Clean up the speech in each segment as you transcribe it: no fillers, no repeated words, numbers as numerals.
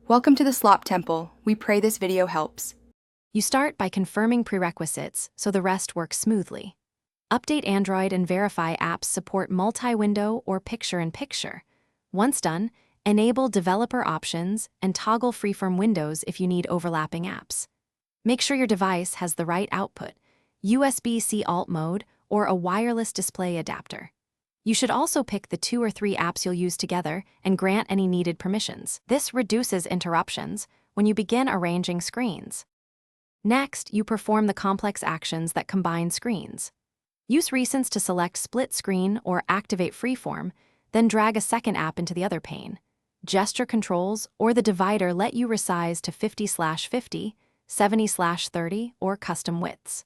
Welcome to the Slop Temple. We pray this video helps. You start by confirming prerequisites so the rest works smoothly. Update Android and verify apps support multi-window or picture-in-picture. Once done, enable developer options and toggle freeform windows if you need overlapping apps. Make sure your device has the right output, USB-C alt mode, or a wireless display adapter. You should also pick the 2 or 3 apps you'll use together and grant any needed permissions. This reduces interruptions when you begin arranging screens. Next, you perform the complex actions that combine screens. Use recents to select split screen or activate freeform, then drag a second app into the other pane. Gesture controls or the divider let you resize to 50/50, 70/30, or custom widths.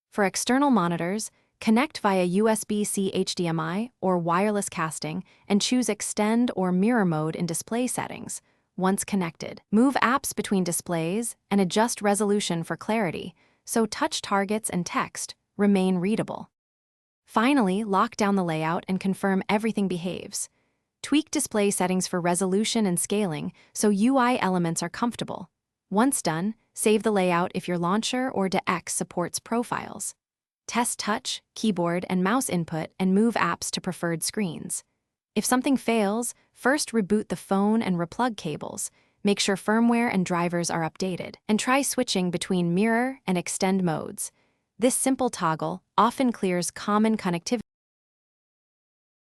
For external monitors, connect via USB-C HDMI or wireless casting and choose Extend or Mirror mode in display settings. Once connected, move apps between displays and adjust resolution for clarity so touch targets and text remain readable. Finally, lock down the layout and confirm everything behaves. Tweak display settings for resolution and scaling so UI elements are comfortable. Once done, save the layout if your launcher or DeX supports profiles. Test touch, keyboard, and mouse input and move apps to preferred screens. If something fails, first reboot the phone and replug cables. Make sure firmware and drivers are updated, and try switching between mirror and extend modes. This simple toggle often clears common connectivity.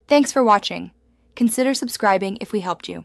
Thanks for watching. Consider subscribing if we helped you.